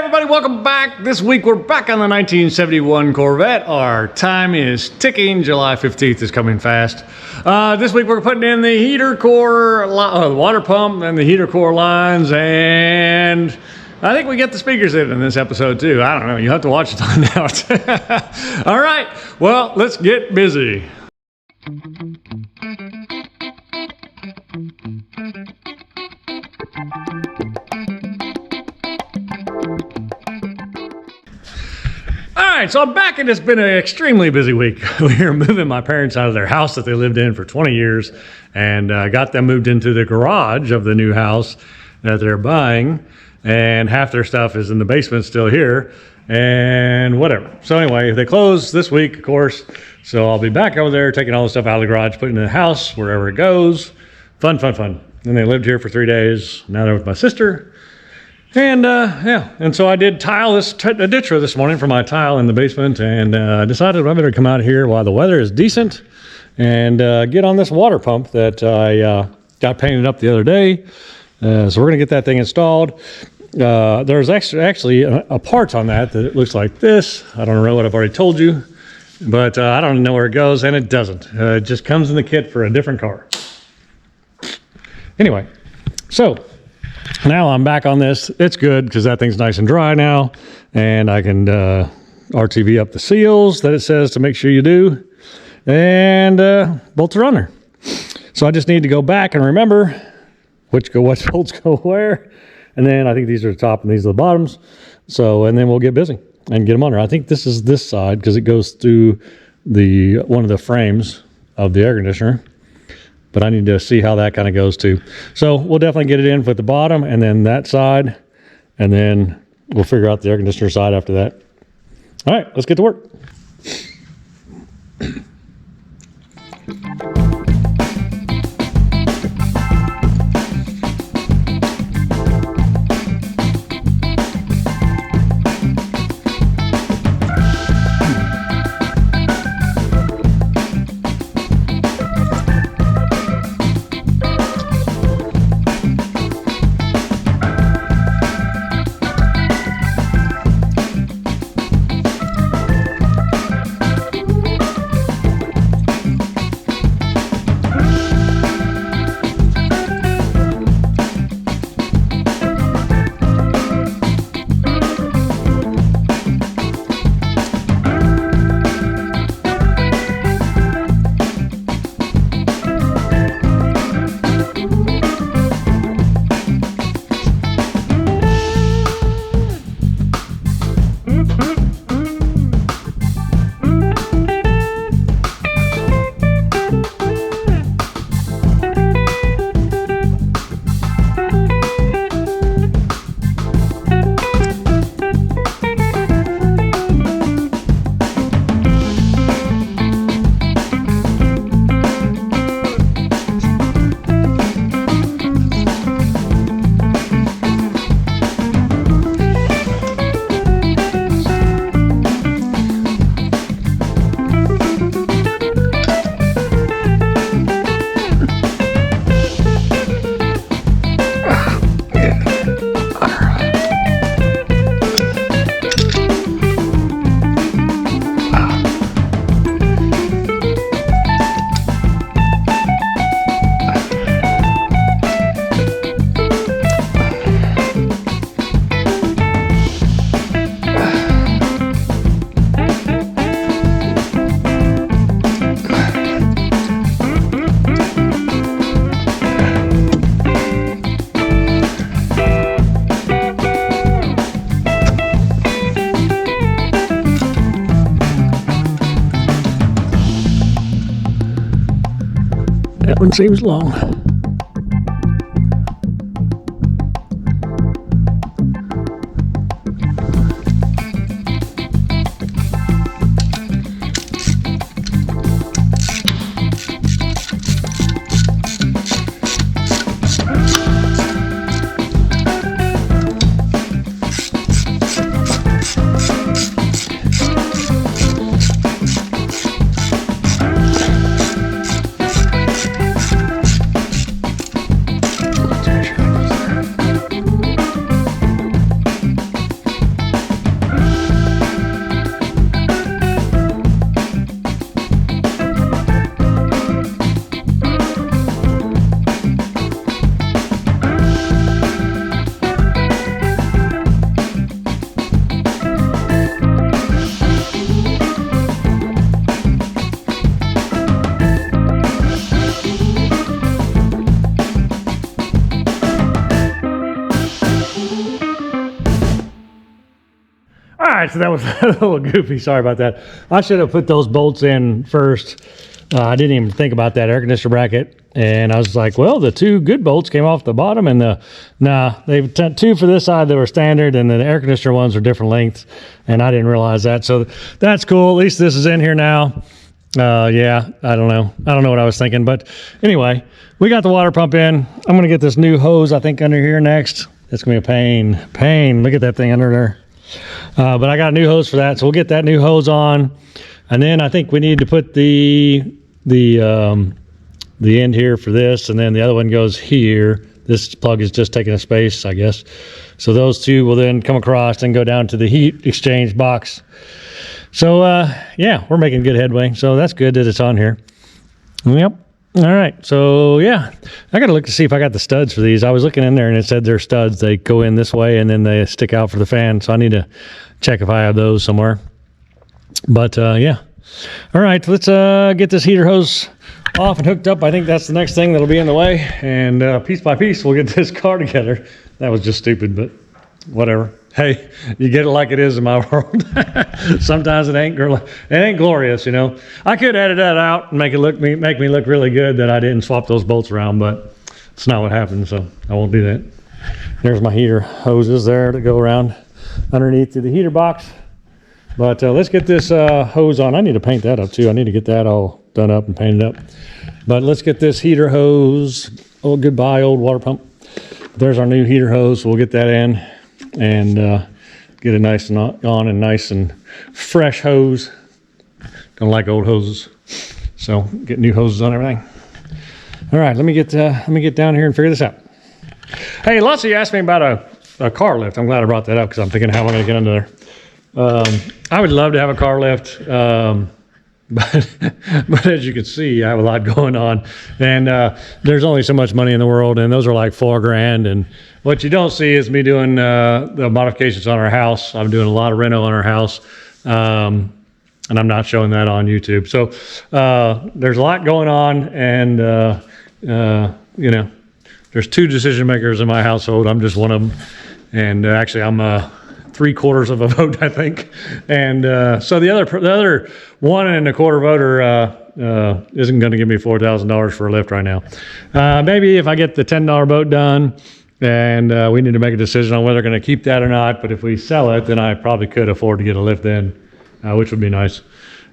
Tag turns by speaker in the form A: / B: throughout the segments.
A: everybody, welcome back. This week we're back on the 1971 Corvette. Our time is ticking. July 15th is coming fast. This week we're putting in the heater core, the water pump and the heater core lines, and I think we get the speakers in this episode too. I don't know. You have to watch it to find out. All right. Well, let's get busy. All right, so I'm back, and it's been an extremely busy week. We are moving my parents out of their house that they lived in for 20 years and got them moved into the garage of the new house that they're buying, and half their stuff is in the basement still here and whatever. So anyway, they closed this week, of course, so I'll be back over there taking all the stuff out of the garage, putting it in the house, wherever it goes. Fun. And they lived here for 3 days. Now they're with my sister. And and so I did tile a ditch this morning for my tile in the basement, and I decided I better come out here while the weather is decent and get on this water pump that I got painted up the other day. So we're gonna get that thing installed. There's actually a part on that it looks like this. I don't know what I've already told you, but I don't know where it goes, and it doesn't. It just comes in the kit for a different car. Anyway, so now I'm back on this. It's good because that thing's nice and dry now, and I can RTV up the seals that it says to make sure you do, and bolts are on there. So I just need to go back and remember what bolts go where, and then I think these are the top and these are the bottoms. So, and then we'll get busy and get them on there. I think this is this side because it goes through one of the frames of the air conditioner. But I need to see how that kind of goes too. So we'll definitely get it in with the bottom and then that side, and then we'll figure out the air conditioner side after that. All right, let's get to work. That one seems long. right, so that was a little goofy. Sorry about that. I should have put those bolts in first. I didn't even think about that air conditioner bracket. And I was like, well, the two good bolts came off the bottom, and they've two for this side that were standard, and the air conditioner ones are different lengths. And I didn't realize that. So that's cool. At least this is in here now. Yeah, I don't know. I don't know what I was thinking. But anyway, we got the water pump in. I'm going to get this new hose, I think, under here next. It's going to be a pain. Look at that thing under there. But I got a new hose for that. So we'll get that new hose on. And then I think we need to put the end here for this. And then the other one goes here. This plug is just taking a space, I guess. So those two will then come across and go down to the heat exchange box. So, yeah, we're making good headway. So that's good that it's on here. Yep. All right. So, yeah, I got to look to see if I got the studs for these. I was looking in there and it said they're studs. They go in this way and then they stick out for the fan. So I need to check if I have those somewhere. But, yeah. All right. Let's get this heater hose off and hooked up. I think that's the next thing that'll be in the way. And piece by piece, we'll get this car together. That was just stupid, but whatever. Hey, you get it like it is in my world. Sometimes it ain't glorious, you know. I could edit that out and make me look really good that I didn't swap those bolts around, but it's not what happened, so I won't do that. There's my heater hoses there to go around underneath to the heater box. But let's get this hose on. I need to paint that up too. I need to get that all done up and painted up. But let's get this heater hose. Oh, goodbye, old water pump. There's our new heater hose. We'll get that in and get it nice and on and nice and fresh hose. Don't like old hoses, so get new hoses on everything. All right, let me get down here and figure this out. Hey, lots of you asked me about a car lift. I'm glad I brought that up because I'm thinking, how am I going to get under there? I would love to have a car lift, but as you can see, I have a lot going on, and there's only so much money in the world, and those are like $4,000. And what you don't see is me doing the modifications on our house. I'm doing a lot of reno on our house, and I'm not showing that on YouTube. So there's a lot going on, and you know, there's two decision makers in my household. I'm just one of them, and actually I'm 3/4 of a vote, I think. And so the other 1 1/4 voter isn't going to give me $4,000 for a lift right now. Maybe if I get the $10 boat done and we need to make a decision on whether we're going to keep that or not. But if we sell it, then I probably could afford to get a lift in, which would be nice.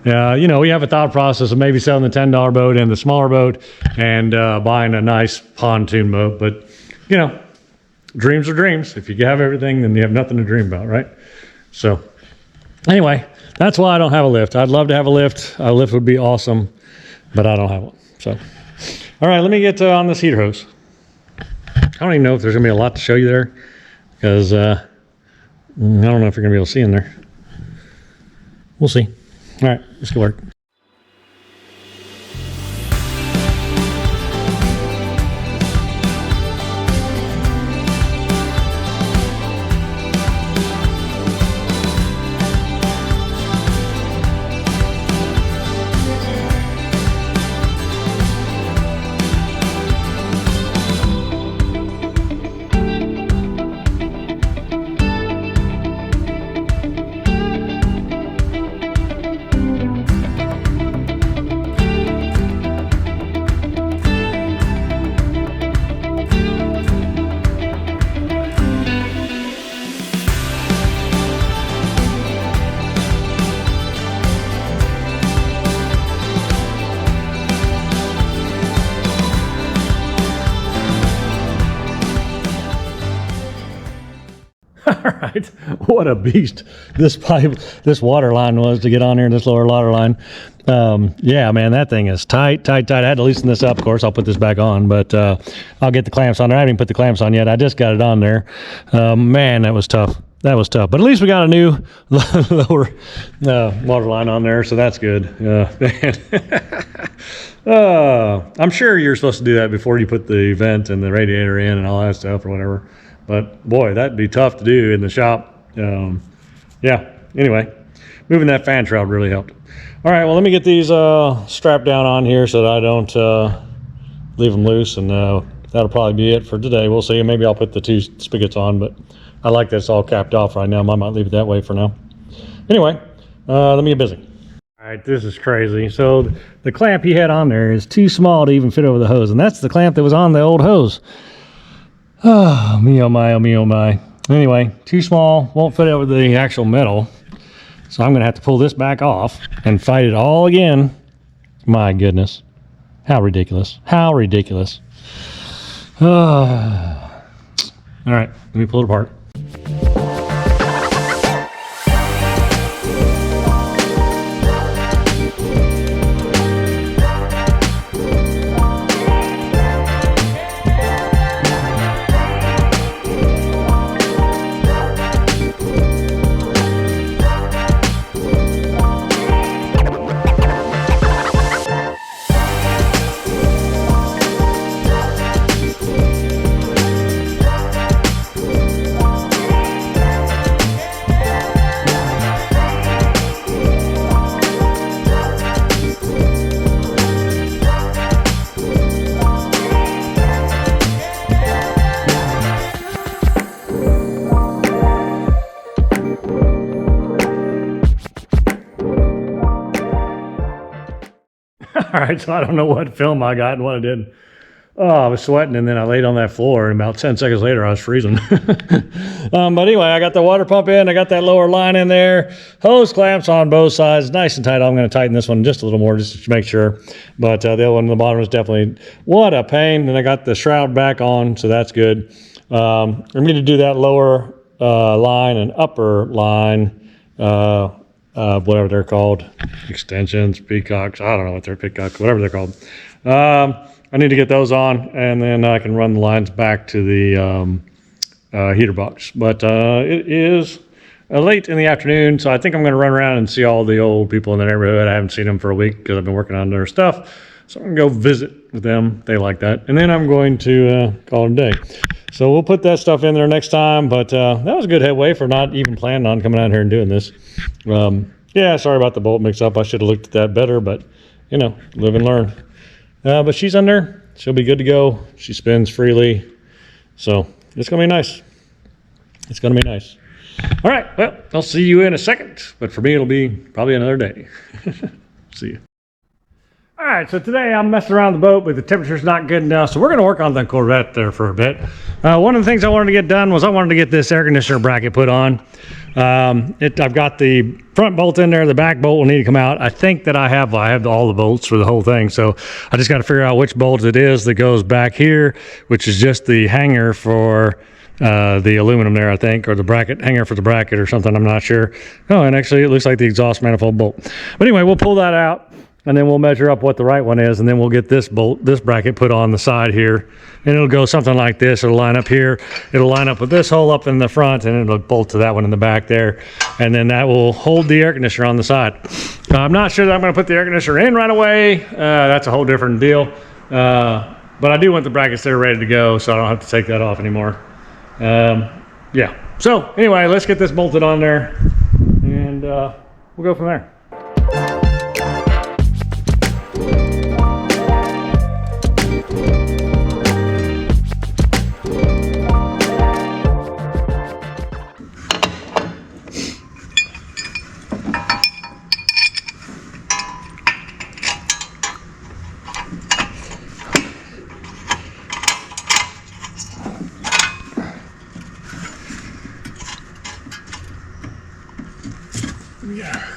A: You know, we have a thought process of maybe selling the $10 boat and the smaller boat and buying a nice pontoon boat. But, you know, dreams are dreams. If you have everything, then you have nothing to dream about, right? So anyway, that's why I don't have a lift. I'd love to have a lift. A lift would be awesome, but I don't have one. So, all right, let me get on this heater hose. I don't even know if there's gonna be a lot to show you there because I don't know if you're gonna be able to see in there. We'll see. All right, let's go work. All right, what a beast this water line was to get on here, this lower water line. Yeah, man, that thing is tight. I had to loosen this up. Of course, I'll put this back on, but I'll get the clamps on there. I haven't even put the clamps on yet. I just got it on there. Man, that was tough. But at least we got a new lower water line on there, so that's good. I'm sure you're supposed to do that before you put the vent and the radiator in and all that stuff or whatever. But boy, that'd be tough to do in the shop. Yeah, anyway, moving that fan shroud really helped. All right, well, let me get these strapped down on here so that I don't leave them loose, and that'll probably be it for today. We'll see. Maybe I'll put the two spigots on, but I like that it's all capped off right now. I might leave it that way for now. Anyway, let me get busy. All right, this is crazy. So the clamp he had on there is too small to even fit over the hose, and that's the clamp that was on the old hose. Oh, me oh my, oh me oh my. Anyway, too small, won't fit over the actual metal. So I'm gonna have to pull this back off and fight it all again. My goodness. How ridiculous. How ridiculous. All right, let me pull it apart. All right, so I don't know what film I got and what I did. Oh, I was sweating, and then I laid on that floor, and about 10 seconds later, I was freezing. But anyway, I got the water pump in. I got that lower line in there. Hose clamps on both sides, nice and tight. I'm going to tighten this one just a little more just to make sure. But the other one on the bottom is definitely, what a pain. And I got the shroud back on, so that's good. I'm going to do that lower line and upper line, whatever they're called, extensions, peacocks, I don't know what they're, peacocks, whatever they're called. I need to get those on, and then I can run the lines back to the heater box. But it is late in the afternoon, so I think I'm going to run around and see all the old people in the neighborhood. I haven't seen them for a week because I've been working on their stuff. So I'm going to go visit with them. They like that. And then I'm going to call it a day. So we'll put that stuff in there next time. But that was a good headway for not even planning on coming out here and doing this. Yeah, sorry about the bolt mix-up. I should have looked at that better, but, you know, live and learn. But she's in there. She'll be good to go. She spins freely. So it's going to be nice. It's going to be nice. All right. Well, I'll see you in a second. But for me, it'll be probably another day. See you. All right. So today I'm messing around the boat, but the temperature's not good enough. So we're going to work on the Corvette there for a bit. One of the things I wanted to get done was I wanted to get this air conditioner bracket put on. I've got the front bolt in there, the back bolt will need to come out. I think that I have all the bolts for the whole thing, so I just got to figure out which bolt it is that goes back here, which is just the hanger for the aluminum there, I think, or the bracket hanger for the bracket or something, I'm not sure. Oh, and actually it looks like the exhaust manifold bolt. But anyway, we'll pull that out, and then we'll measure up what the right one is, and then we'll get this bracket put on the side here, and it'll go something like this. It'll line up here, it'll line up with this hole up in the front, and it'll bolt to that one in the back there, and then that will hold the air conditioner on the side. I'm not sure that I'm going to put the air conditioner in right away. That's a whole different deal, but I do want the brackets there ready to go, so I don't have to take that off anymore. Yeah, so anyway, let's get this bolted on there, and we'll go from there. Yeah.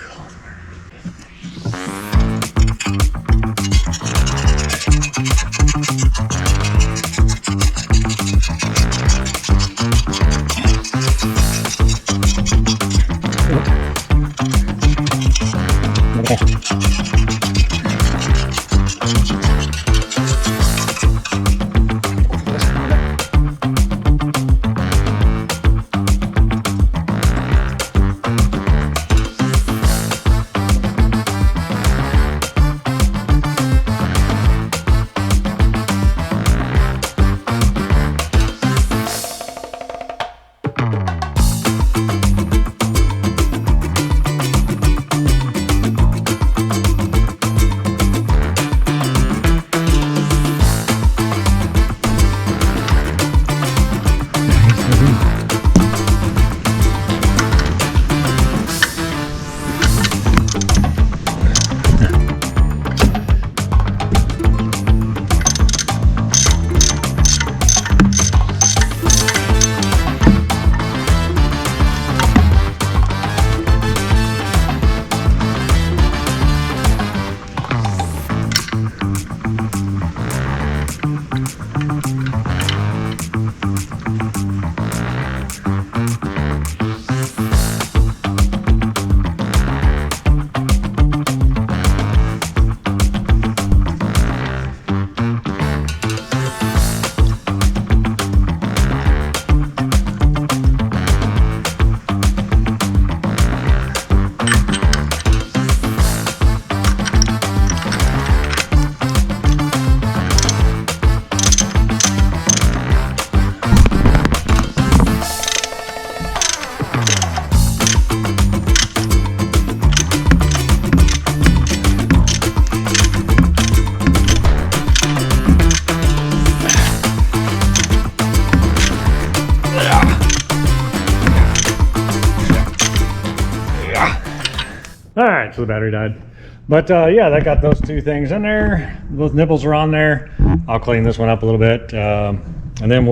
A: All right, so the battery died. But yeah, that got those two things in there. Those nipples are on there. I'll clean this one up a little bit. And then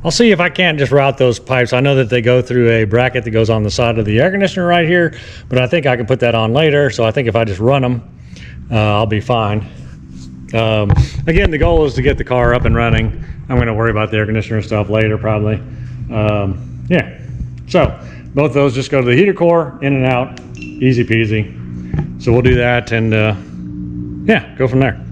A: I'll see if I can't just route those pipes. I know that they go through a bracket that goes on the side of the air conditioner right here, but I think I can put that on later. So I think if I just run them, I'll be fine. Again, the goal is to get the car up and running. I'm going to worry about the air conditioner stuff later probably. Yeah, so both of those just go to the heater core, in and out, easy peasy. So we'll do that and yeah, go from there.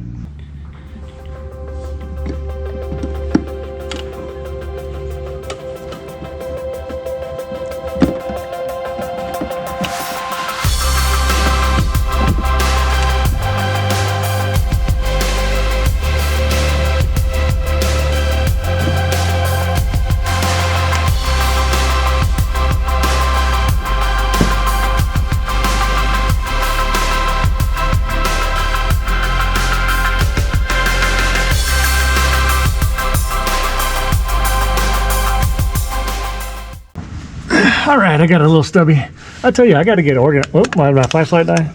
A: All right, I got a little stubby. I tell you, I got to get organized. Oh, my flashlight die?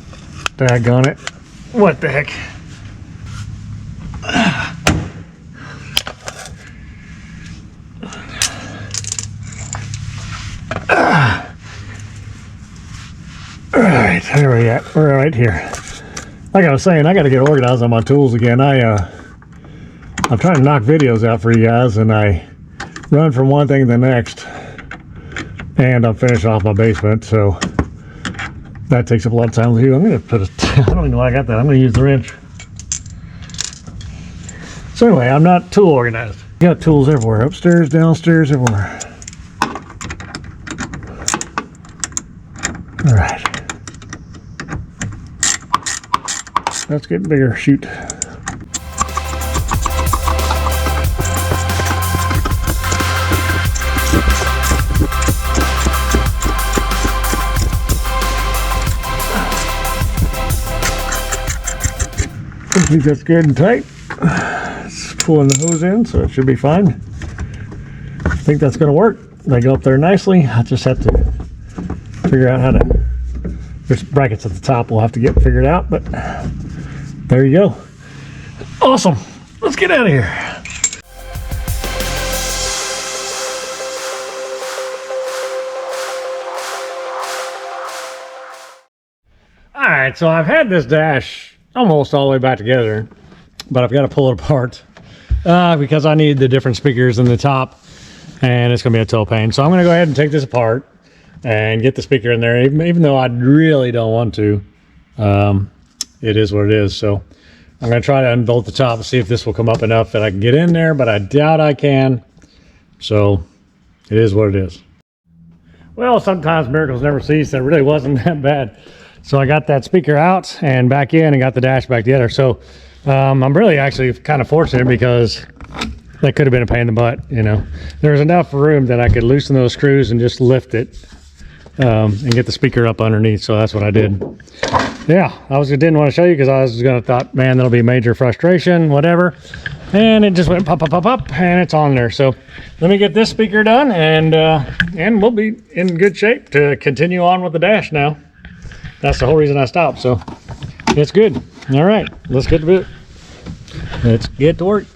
A: Daggone it. What the heck? All right, where are we at? We're right here. Like I was saying, I got to get organized on my tools again. I'm trying to knock videos out for you guys, and I run from one thing to the next. And I'm finishing off my basement, so that takes up a lot of time to do. I'm going to put I don't even know why I got that. I'm going to use the wrench. So anyway, I'm not tool organized. Got tools everywhere, upstairs, downstairs, everywhere. All right. Let's get bigger, shoot. I think that's good and tight. It's pulling the hose in, so it should be fine. I think that's going to work. They go up there nicely. I just have to figure out how to. There's brackets at the top we'll have to get figured out, but there you go. Awesome. Let's get out of here. All right, so I've had this dash almost all the way back together, but I've got to pull it apart because I need the different speakers in the top, and it's going to be a total pain. So I'm going to go ahead and take this apart and get the speaker in there, even though I really don't want to. It is what it is. So I'm going to try to unbolt the top and see if this will come up enough that I can get in there, but I doubt I can. So it is what it is. Well, sometimes miracles never cease. That really wasn't that bad. So I got that speaker out and back in and got the dash back together. So I'm really actually kind of fortunate because that could have been a pain in the butt, you know. There was enough room that I could loosen those screws and just lift it and get the speaker up underneath. So that's what I did. Yeah, didn't want to show you because I was going to thought, man, that'll be major frustration, whatever. And it just went pop, pop, pop, pop, and it's on there. So let me get this speaker done and we'll be in good shape to continue on with the dash now. That's the whole reason I stopped, so it's good. All right, let's get to it. Let's get to work.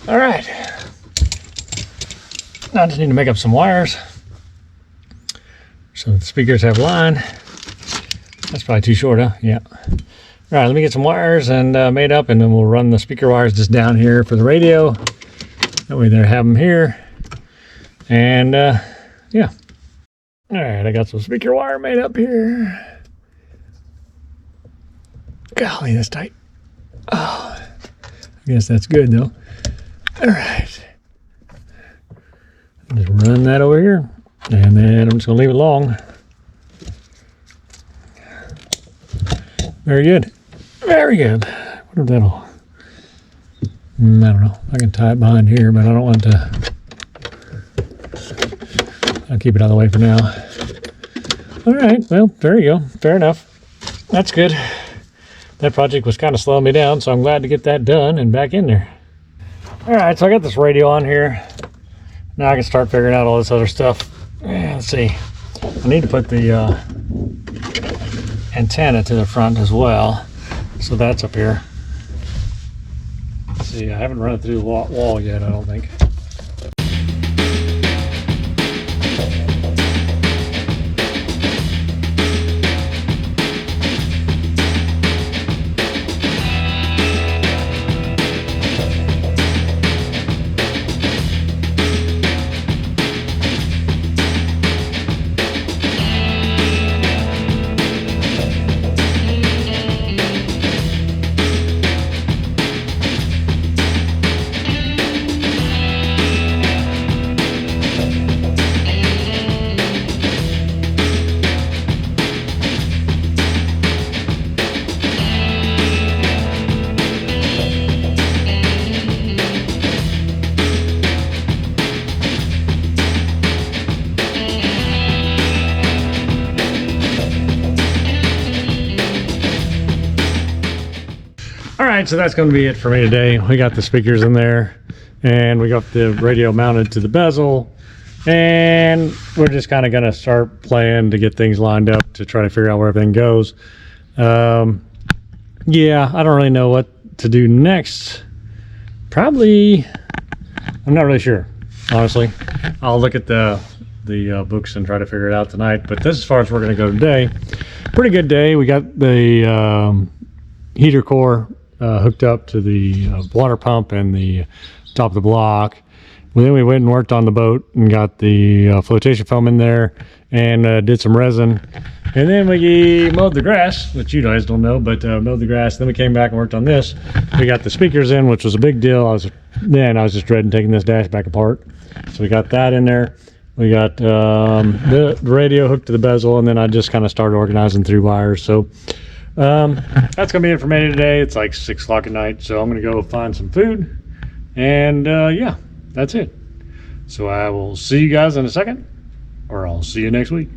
A: All right, now I just need to make up some wires so the speakers have line. That's probably too short, huh? Yeah. All right, let me get some wires and made up, and then we'll run the speaker wires just down here for the radio. That way they have them here. And yeah. All right, I got some speaker wire made up here. Golly, that's tight. Oh, I guess that's good though. All right. Just run that over here, and then I'm just gonna leave it long. Very good. Very good. I wonder if that'll... I don't know. I can tie it behind here, but I don't want to... I'll keep it out of the way for now. All right. Well, there you go. Fair enough. That's good. That project was kind of slowing me down, so I'm glad to get that done and back in there. All right. So I got this radio on here. Now I can start figuring out all this other stuff. Let's see. I need to put the antenna to the front as well. So that's up here. Let's see, I haven't run it through the wall yet, I don't think. All right, so that's going to be it for me today. We got the speakers in there, and we got the radio mounted to the bezel, and we're just kind of going to start playing to get things lined up to try to figure out where everything goes. Yeah, I don't really know what to do next. Probably, I'm not really sure, honestly. I'll look at the books and try to figure it out tonight, but this is as far as we're going to go today. Pretty good day. We got the heater core hooked up to the water pump and the top of the block. Well, then we went and worked on the boat and got the flotation foam in there and did some resin. And then we mowed the grass, which you guys don't know, but mowed the grass. Then we came back and worked on this. We got the speakers in, which was a big deal. I was just dreading taking this dash back apart. So we got that in there. We got the radio hooked to the bezel, and then I just kind of started organizing through wires. So that's gonna be it for me today. It's like 6 o'clock at night, so I'm gonna go find some food, and yeah, that's it. So I will see you guys in a second, or I'll see you next week.